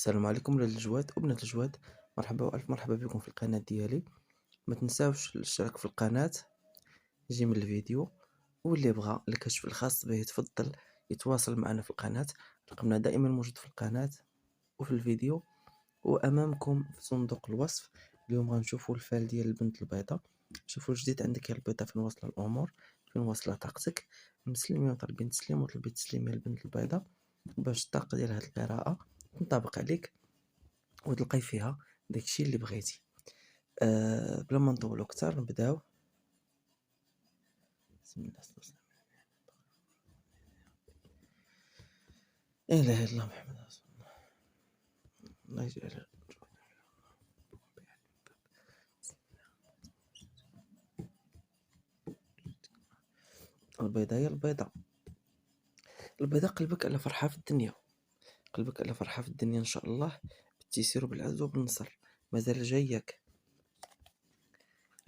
السلام عليكم ولاد الجواد وبنات الجواد. مرحبا والف مرحبا بكم في القناة ديالي. ما تنساوش الاشتراك في القناة يجي من الفيديو، واللي بغى الكشف الخاص به يتفضل يتواصل معنا في القناة. رقمنا دائما موجود في القناة وفي الفيديو وامامكم في صندوق الوصف. اليوم غنشوفوا الفال ديال البنت البيضاء. شوفوا الجديد عندك يا البيضاء، فين واصله الامور، فين واصله طاقتك. مسلمين وطالبين تسليم وطلبي تسليم يا البنت البيضاء باش الطاقة ديال هاد القراءة تنطبق عليك وتلقاي فيها داكشي اللي بغيتي. بلا ما نطولو كتر نبداو. بسم الله الرحمن الرحيم. لا اله الا الله محمد رسول الله. الله يجعل البيضاء. يا البيضاء، البيضاء قلبك على فرحة في الدنيا، قلبك على فرحة في الدنيا ان شاء الله، بالتيسير وبالعز وبالنصر. مازال جايك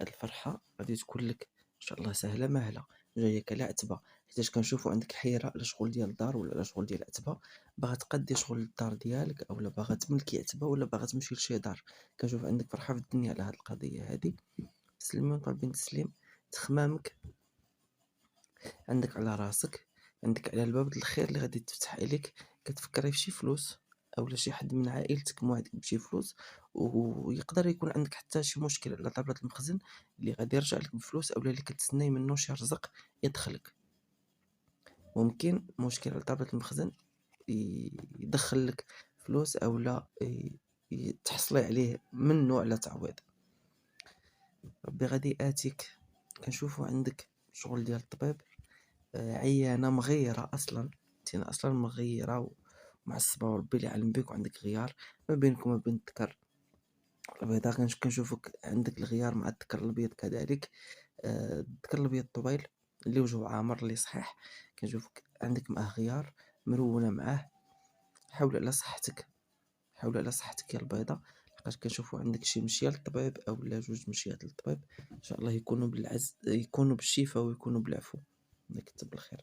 هاد الفرحة، غادي تكون لك ان شاء الله سهلة مهلة. جايك على عتبة، حيتاش كنشوفو عندك حيرة على شغل ديال الدار ولا على شغل ديال عتبة. باغا تقدي شغل الدار ديالك اولا باغا تملكي عتبة ولا باغا تمشي لشي دار. كنشوف عندك فرحة في الدنيا على هاد القضية هادي. تسلمي وطالبين تسليم. تخمامك عندك على راسك، عندك على الباب د الخير اللي غادي تفتح عليك. كتفكري في شي فلوس اولا شي حد من عائلتك موعدك بشي فلوس، ويقدر يكون عندك حتى شي مشكل على طابلة المخزن اللي غادي يرجع لك بفلوس اولا اللي كتسناي منه شي رزق يدخلك. ممكن مشكل على طابلة المخزن يدخل لك فلوس اولا تحصلي عليه منه على تعويض. ربي غادي ياتيك. كنشوفوا عندك شغل ديال الطبيب. عيانة مغيرة أصلا، انتينا أصلا مغيرة ومعصبة وربي اللي علم بيك، وعندك غيار ما بينك وما بين الذكر البيضاء. كنشوفك عندك الغيار مع الذكر الأبيض كذلك. الذكر الأبيض طويل اللي وجهه عامر اللي صحيح. كنشوفك عندك معاه غيار مرونة معاه. حاول على صحتك، حاول على صحتك يا البيضاء، لقاش كنشوفو عندك شي مشيه للطبيب اولا جوج مشيات للطبيب. ان شاء الله يكونوا بالعز، يكونوا بالشفاء ويكونوا بالعفو. الله يكتب بالخير.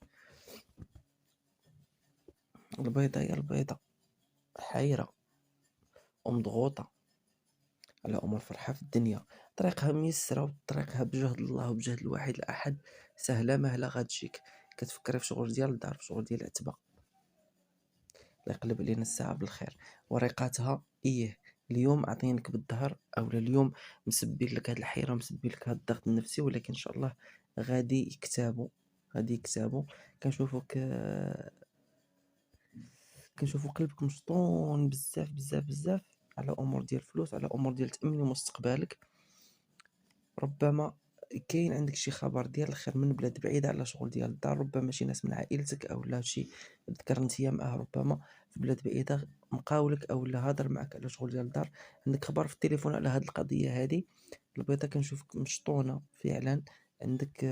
البيضة يا البيضة حيرة ومضغوطة على أمور فرحة في الدنيا. طريقها ميسرة وطريقها بجهد الله وبجهد الواحد الأحد سهلة مهلة غتجيك. كتفكري في شغل ديال الدار، في شغل ديال العتبة. الله يقلب علينا الساعة بالخير. ورقاتها اليوم عطينك بالظهر اولا اليوم مسبين لك هاد الحيرة، مسبين لك هاد الضغط النفسي، ولكن ان شاء الله غادي يكتابوا، غادي يكتابوا. كنشوفوك كنشوفو قلبك مشطون بزاف بزاف بزاف على امور ديال الفلوس، على امور ديال تامين مستقبلك. ربما كاين عندك شي خبر ديال الخير من بلاد بعيدة على شغل ديال الدار، ربما شي ناس من عائلتك اولا شي ذكر نتيا معاه ربما في بلاد بعيدة مقاولك اولا هضر معك على شغل ديال الدار. عندك خبر في التليفون على هاد القضية هادي. البيضة كنشوفك مشطونة فعلا. عندك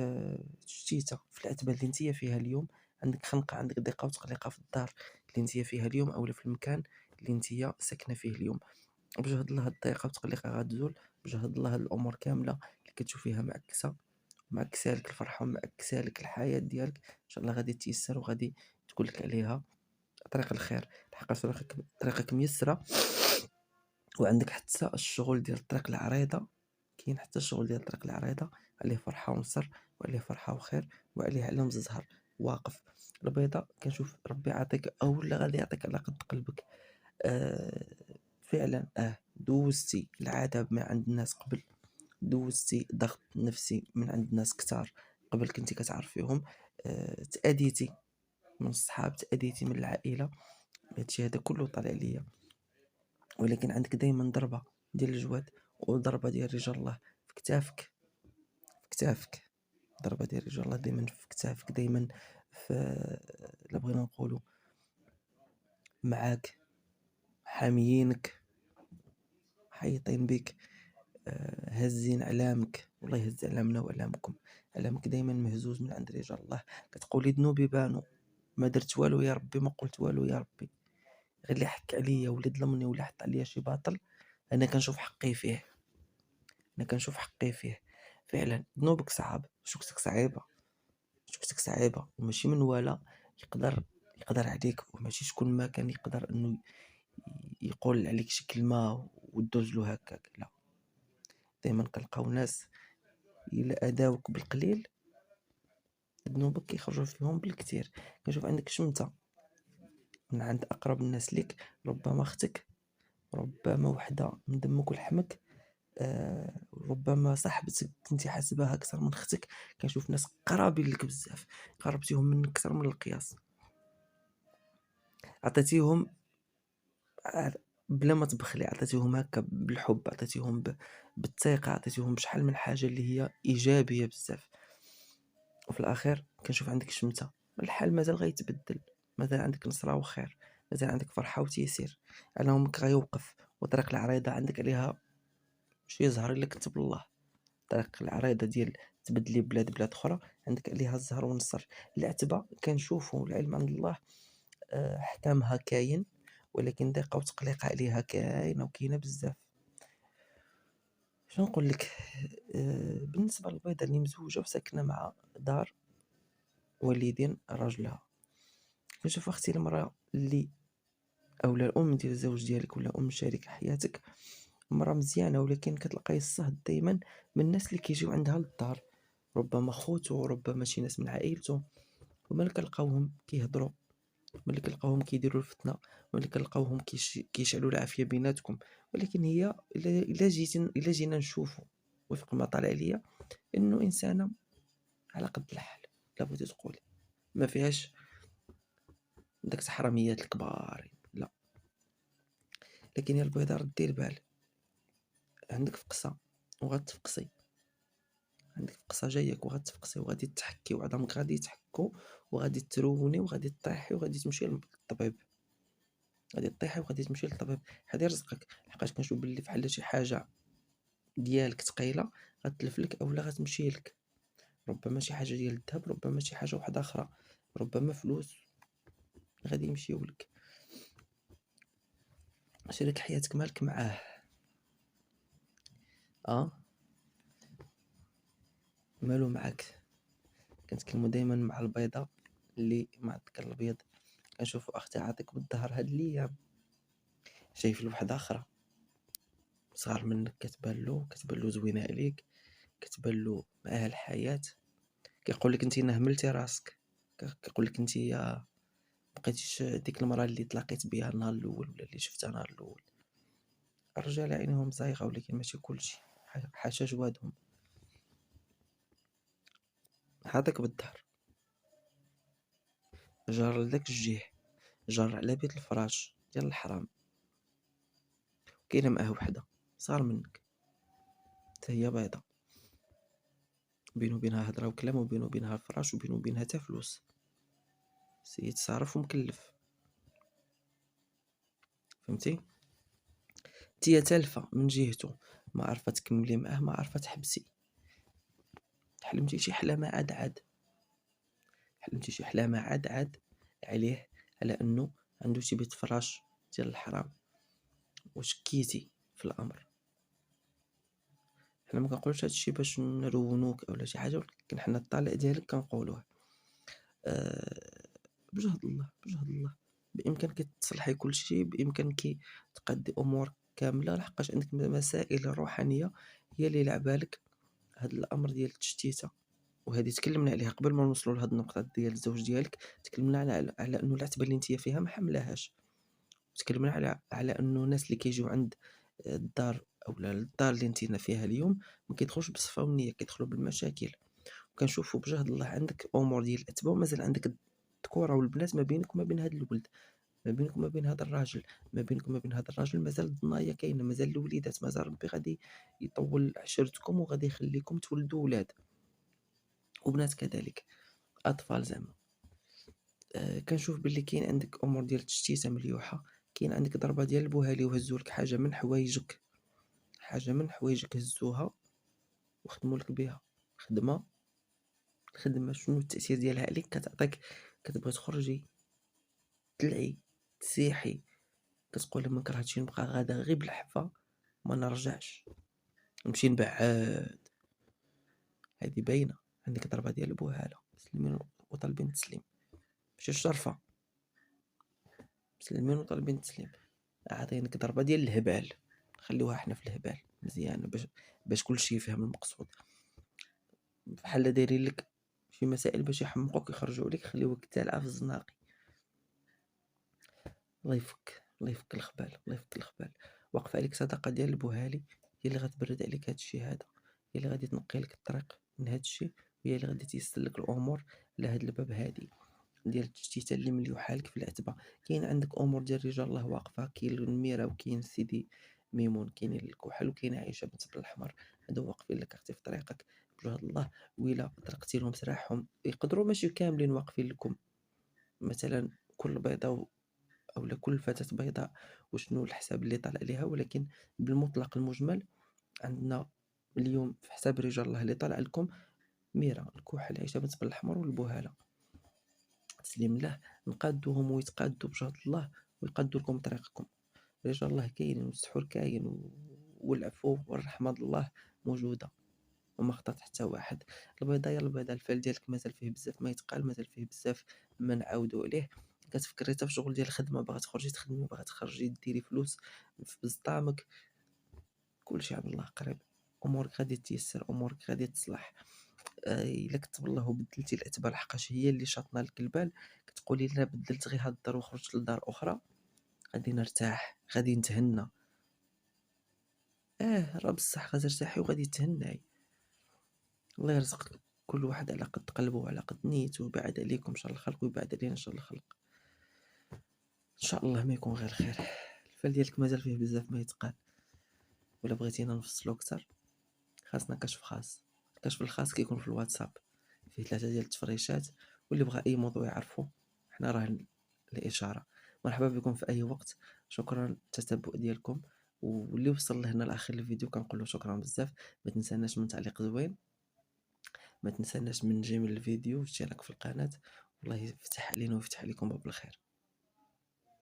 شتيتة في العتبة اللي نتيا فيها اليوم. عندك خنقة، عندك ضيقة وتقليقة في الدار اللي نتيا فيها اليوم اولا في المكان اللي نتيا ساكنة فيه اليوم. بجهد الله هاد الضيقة والتقليقة غتزول. بجهد الله هاد الامور كاملة اللي كتشوفيها معكسة، معكسة لك الفرحة ومعكسة لك الحياة ديالك، ان شاء الله غادي تيسر وغادي تقول لك عليها طريق الخير. الحقيقة طريقك ميسرة، وعندك حتى الشغل ديال الطريق العريضة. كاين حتى الشغل ديال الطريق العريضة عليه فرحة ونصر وعليه فرحة وخير وعليه علم زهر واقف. البيضاء كنشوف ربي عطيك اولا غادي يعطيك على قد قلبك. فعلا دوزتي العذاب من عند الناس قبل، دوزتي ضغط نفسي من عند ناس كتار قبل كنتي كتعرفيهم. تأديتي من الصحاب، تأديتي من العائلة. هادشي هذا كله طالع ليا، ولكن عندك دايما ضربة ديال الجواد وضربة ديال رجال الله في كتافك، في كتافك. ضربة ديال رجال الله دايما في كتافك، دايما في لا بغينا نقولوا معاك، حاميينك، حيطين بك. هازين علامك، والله يهز علامنا وعلامكم. علامك دايما مهزوز من عند رجال الله. كتقولي ذنوبي بانوا، ما درت والو يا ربي، ما قلت والو يا ربي، غير اللي حك عليا ولا ظلمني ولا حط عليا شي باطل انا كنشوف حقي فيه، انا كنشوف حقي فيه. فعلا ذنوبك صعاب، شوكتك صعيبه، شوكتك صعيبه، وماشي من ولا يقدر عليك، وماشي شكون ما كان يقدر انه يقول عليك شي كلمة ودوز له هكاك، لا. دايما كنلقاو ناس إلا أداوك بالقليل ذنوبك كيخرجوا فيهم بالكثير. كنشوف عندك شمتة من عند أقرب الناس ليك، ربما أختك، ربما وحدة من دمك ولحمك، ربما صاحبتك كنتي حاسباها أكثر من أختك. كنشوف ناس قرابين لك بزاف، قربتيهم منك أكثر من القياس، عطيتيهم بلا ما تبخلي، عطيتيهم هكا بالحب، عطيتيهم بالثقة، عطيتيهم بشحال من حاجة اللي هي إيجابية بزاف. وفي الأخير كنشوف عندك شمتة، الحال مازال غيتبدل، مازال عندك نصرة وخير، مازال عندك فرحة وتيسير، على همك غيوقف. وطريق العريضة عندك عليها شي زهر إلا كتب الله. طريق العريضة ديال تبدلي بلاد أخرى عندك عليها الزهر والنصر. العتبة كنشوفو العلم عند الله، حكامها كاين، ولكن ضيقة وتقليق عليها كاينة وكاينة بزاف. شنو نقول لك؟ بالنسبة للبيضة اللي مزوجة وساكنة مع دار والدين رجلها، كنشوف اختي المرأة اللي اولا الام ديال الزوج ديالك ولا ام شريك حياتك، مرة مزيانة، ولكن كتلقاي الصهد دايما من الناس اللي كيجيو عندها للدار، ربما خوتو، ربما شي ناس من عائلته. وملي كنلقاوهم كيهضروا، ملي كنلقاوهم كيديروا الفتنة، ملي كنلقاوهم كيشعلوا العافية بيناتكم. ولكن هي الا جينا نشوفوا وفق ما طلع عليا انه انسانة على قد الحال، لا بغيتي تقولي ما فيهاش داك الحراميات الكبار، لا. لكن يا البيضة ردي البال، عندك فقصة وغتفقسي، عندك فقصة جايك وغتفقسي، وغادي تحكي وعظامك غادي يتحكوا، وغادي تروني وغادي تطيحي وغادي تمشي للطبيب، غادي تطيحي وغادي تمشي للطبيب. هذه رزقك، لحقاش كنشوف باللي فحال شي حاجة ديالك ثقيلة غتلف لك اولا غتمشي لك، ربما شي حاجة ديال الذهب، ربما شي حاجة واحدة أخرى، ربما فلوس غادي يمشيو لك. شريك حياتك مالك معاه؟ مالو معاك؟ كنتكلموا دائما مع البيضة اللي مع الذكر الابيض. كنشوفوا اختي عاطيك بالظهر هاد الايام، شايف لوحده اخرى صغار منك، كتبان له زوينه عليك، كتبان له معاها الحياه. كيقول لك انت نهملتي راسك، كيقول لك انت يا بقيتيش ديك المراه اللي تلاقيت بها النهار الاول ولا اللي شفتها النهار الاول. الرجال عينهم زايغه، ولكن ماشي كلشي، حاشا جوادهم. عاطيك بالظهر، جار لذاك الجهه، جار على بيت الفراش ديال الحرام، كاينه معاه وحده صغار منك، حتى هي بيضة، بينو وبينها هضره وكلام، وبينو وبينها الفراش، وبينو وبينها تا فلوس. سيد صارف ومكلف، فهمتي؟ تيا تالفة من جهته، ما عارفه تكملي معاه، ما عارفه تحبسي. حلمتي شي حلمه عاد حلمتي شي حلمه عاد عليه، على انه عنده شي بيت فراش ديال الحرام، وشكيتي في الامر. حنا ما كنقولوش هادشي باش نرونوك اولا شي حاجه، ولكن حنا الطالع ديالك كنقولوه. بجهد الله، بجهد الله بامكانك تصلحي كل شيء، بامكانك تقضي امور كامله، لحقاش عندك مسائل روحانيه هي اللي لعبها لك هذا الامر ديال التشتيته. وهذه تكلمنا عليها قبل ما نوصلوا لهاد النقطه ديال الزوج ديالك. تكلمنا على انه العتبه اللي انت فيها ما حملاهاش، تكلمنا على انه الناس اللي كيجيو عند الدار اولا الدار اللي انت فيها اليوم ما كيدخلوش بالصفا والنيه، كيدخلوا بالمشاكل. وكنشوفوا بجهد الله عندك امور ديال الاتباع، ومازال عندك الذكوره والبنات ما بينك وما بين هذا الولد، ما بينك وما بين هذا الراجل، ما بينك وما بين هذا الراجل مازال الضنايا كاينه، مازال الوليدات، مازال ربي غادي يطول عشرتكم وغادي يخليكم تولدوا ولاد وبنات كذلك، اطفال زعما. كنشوف باللي كاين عندك امور ديال التشتيته مليوحه، كاين عندك ضربه ديال البوهالي وهزوا لك حاجه من حوايجك، حاجه من حوايجك هزوها وخدموا لك بها خدمه. الخدمه شنو التاثير ديالها عليك؟ كتعطيك، كتبغي تخرجي تلعي تسيحي، كتقول لما كره هادشي نبقى غادا غير بالحفه ما نرجعش، نمشي نبعد. هذه باينه، عندك ضربه ديال البوهاله، مسلمين وطالبين التسليم، ماشي الشرفه، مسلمين وطالبين التسليم. عاطينك ضربة ديال الهبال، خليوها حنا في الهبال مزيان باش كلشي يفهم المقصود. بحال دايرين لك شي مسائل باش يحمقوك يخرجوا عليك، خليوك تالعة في الزناقي. الله يفك الخبال، الله يفك الخبال. وقف عليك صدقة ديال البوهالي هي اللي غتبرد عليك هادشي هذا، هي اللي غادي تنقي لك الطريق من هادشي، وهي اللي غادي تيسر لك الامور على هاد الباب هادي ديال التشتيته اللي مليوحه لك في العتبه. كاين عندك امور ديال رجال الله واقفه، كاين الميره وكاين سيدي ميمون، كاينين الكحل وكاين عائشه بنت بن الاحمر، هادو واقفين لك اختي في طريقك بجهد الله. وإلا طرقتي لهم سراحهم يقدروا ماشي كاملين واقفين لكم، مثلا كل بيضه أو كل فتاة بيضاء وشنو الحساب اللي طالع عليها، ولكن بالمطلق المجمل عندنا اليوم في حساب رجال الله اللي طالع لكم ميرا، الكحل، عيشة بنت بالأحمر والبهالة. تسليم الله، نقادوهم ويتقادوا بجهد الله ويقادوا لكم طريقكم. رجال الله كاين والسحور كاين والعفو والرحمة الله موجودة وما خطات حتى واحد. البيضة يا البيضة، الفال ديالك مازال فيه بزاف ما يتقال، مازال فيه بزاف ما نعاودو عليه. كتفكري حتى في شغل ديال الخدمة، باغا تخرجي تخدمي، باغا تخرجي ديري فلوس في بزطامك، كلشي على الله قريب. امورك غادي تيسر، امورك غادي تصلح. الا كتب الله وبدلتي العتبه لحقاش هي اللي شاطنا لك البال، كتقولي لا بدلت غير هاد الدار وخرجت لدار اخرى غادي نرتاح، غادي نتهنى. راه بصح غترتاحي وغادي تهناي. الله يرزق كل واحد على قد قلبه وعلى قد نيته، ويبعد عليكم شر الخلق ويبعد علينا شر الخلق ان شاء الله. ما يكون غير خير. الفال ديالك مازال فيه بزاف ما يتقال، ولا بغيتينا نفصلو اكثر خاصنا كشف خاص. الكشف الخاص كيكون في الواتساب، فيه 3 ديال التفريشات، واللي بغى اي موضوع يعرفو حنا راه الاشاره. مرحبا بكم في اي وقت. شكرا للتتبع ديالكم، واللي وصل لهنا لاخر الفيديو كنقول له شكرا بزاف. ما تنساناش من تعليق زوين، ما تنساناش من جيم الفيديو واشتراك في القناه. والله يفتح علينا ويفتح عليكم باب الخير.